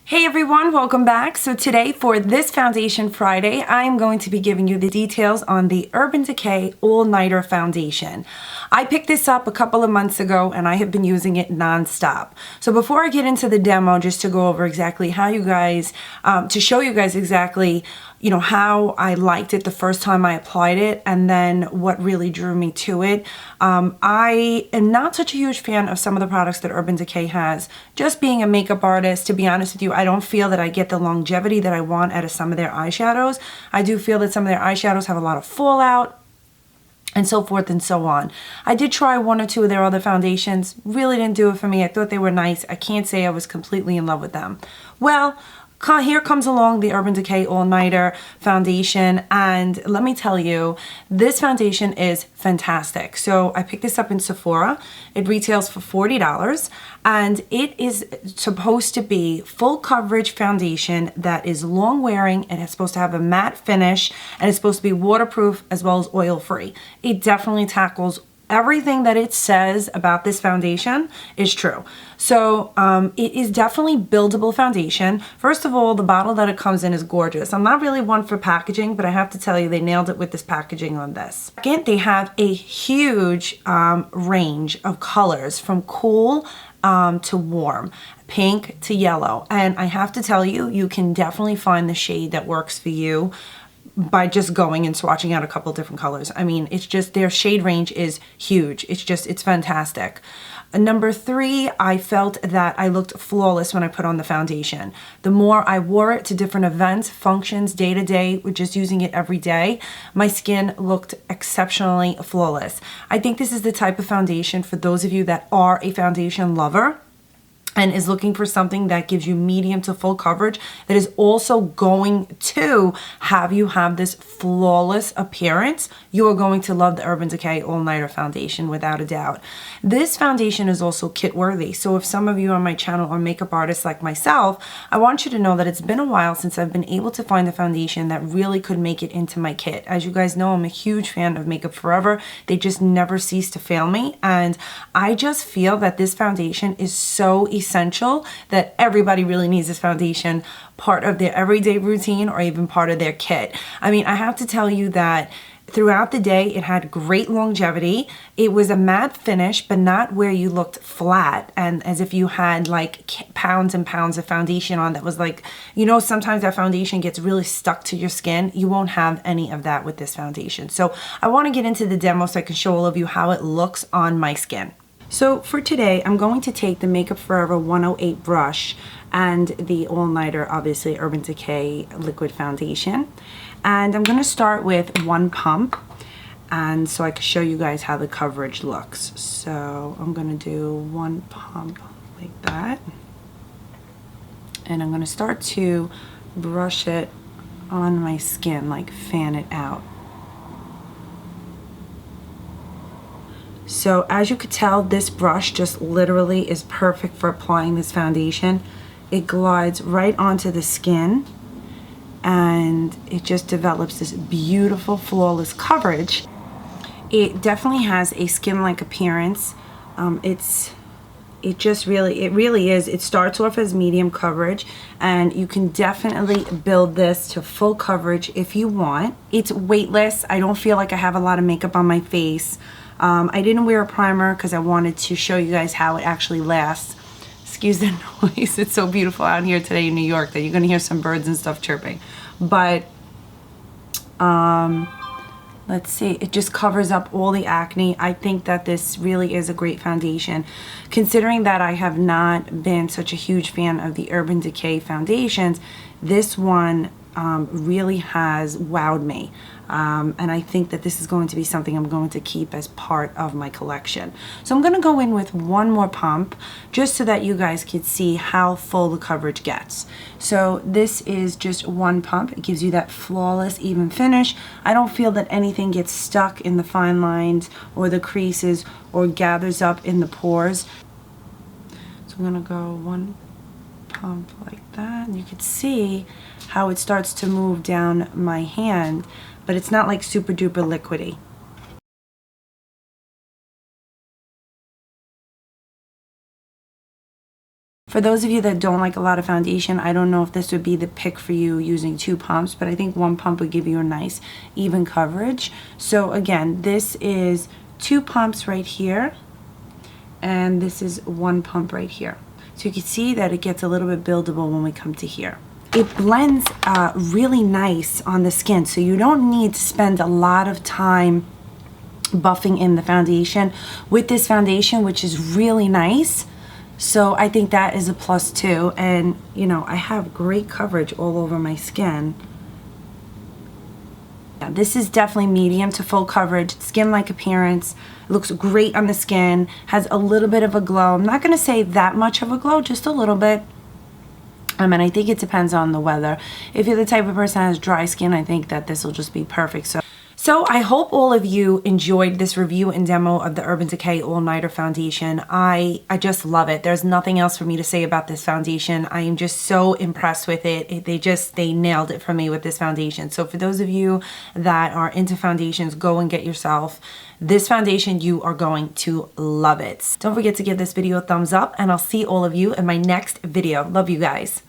Hey everyone, welcome back. So today for this Foundation Friday, I am going to be giving you the details on the Urban Decay All Nighter Foundation. I picked this up a couple of months ago and I have been using it non-stop. So before I get into the demo, just to go over exactly how you guys, to show you guys exactly how I liked it the first time I applied it and then what really drew me to it. I am not such a huge fan of some of the products that Urban Decay has. Just being a makeup artist, to be honest with you, I don't feel that I get the longevity that I want out of some of their eyeshadows. I do feel that some of their eyeshadows have a lot of fallout and so forth and so on. I did try one or two of their other foundations. Really didn't do it for me. I thought they were nice. I can't say I was completely in love with them. Well, here comes along the Urban Decay All Nighter Foundation, and let me tell you, this foundation is fantastic. So I picked this up in Sephora. It retails for $40, and it is supposed to be full coverage foundation that is long wearing, and it's supposed to have a matte finish, and it's supposed to be waterproof as well as oil free. It definitely tackles everything that it says about this foundation is true. So it is definitely buildable foundation. First of all, the bottle that it comes in is gorgeous. I'm not really one for packaging, but I have to tell you, they nailed it with this packaging on this. Second, they have a huge range of colors from cool to warm, pink to yellow. And I have to tell you, you can definitely find the shade that works for you by just going and swatching out a couple different colors. I mean, it's just, their shade range is huge. It's fantastic. Number 3, I felt that I looked flawless when I put on the foundation. The more I wore it to different events, functions, day to day, with just using it every day, my skin looked exceptionally flawless. I think this is the type of foundation for those of you that are a foundation lover and is looking for something that gives you medium to full coverage that is also going to have you have this flawless appearance. You are going to love the Urban Decay All Nighter Foundation without a doubt. This foundation is also kit worthy. So if some of you on my channel are makeup artists like myself, I want you to know that it's been a while since I've been able to find a foundation that really could make it into my kit. As you guys know, I'm a huge fan of Makeup Forever. They just never cease to fail me. And I just feel that this foundation is so essential that everybody really needs this foundation, part of their everyday routine or even part of their kit. I mean, I have to tell you that throughout the day, it had great longevity. It was a matte finish, but not where you looked flat and as if you had like pounds and pounds of foundation on that was like, sometimes that foundation gets really stuck to your skin. You won't have any of that with this foundation. So I want to get into the demo so I can show all of you how it looks on my skin. So for today, I'm going to take the Makeup Forever 108 brush and the All Nighter, obviously, Urban Decay liquid foundation. And I'm going to start with one pump, and so I can show you guys how the coverage looks. So I'm going to do one pump like that. And I'm going to start to brush it on my skin, like fan it out. So as you could tell, this brush just literally is perfect for applying this foundation. It glides right onto the skin and it just develops this beautiful, flawless coverage. It definitely has a skin-like appearance. It really is. It starts off as medium coverage, and you can definitely build this to full coverage if you want. It's weightless. I don't feel like I have a lot of makeup on my face. I didn't wear a primer because I wanted to show you guys how it actually lasts. Excuse the noise. It's so beautiful out here today in New York that you're going to hear some birds and stuff chirping. But let's see, it just covers up all the acne. I think that this really is a great foundation. Considering that I have not been such a huge fan of the Urban Decay foundations, this one really has wowed me. And I think that this is going to be something I'm going to keep as part of my collection. So I'm going to go in with one more pump just so that you guys can see how full the coverage gets. So this is just one pump. It gives you that flawless, even finish. I don't feel that anything gets stuck in the fine lines or the creases or gathers up in the pores. So I'm going to go one pump like that. And you can see how it starts to move down my hand, but it's not like super duper liquidy. For those of you that don't like a lot of foundation, I don't know if this would be the pick for you using 2 pumps, but I think 1 pump would give you a nice even coverage. So again, this is 2 pumps right here, and this is 1 pump right here. So you can see that it gets a little bit buildable when we come to here. It blends really nice on the skin, so you don't need to spend a lot of time buffing in the foundation with this foundation, which is really nice. So I think that is a plus too. And you know, I have great coverage all over my skin. Yeah, this is definitely medium to full coverage, skin-like appearance. It looks great on the skin, has a little bit of a glow. I'm not going to say that much of a glow, just a little bit. And I think it depends on the weather. If you're the type of person that has dry skin, I think that this will just be perfect. So I hope all of you enjoyed this review and demo of the Urban Decay All Nighter Foundation. I just love it. There's nothing else for me to say about this foundation. I am just so impressed with it. They nailed it for me with this foundation. So for those of you that are into foundations, go and get yourself this foundation. You are going to love it. Don't forget to give this video a thumbs up, and I'll see all of you in my next video. Love you guys.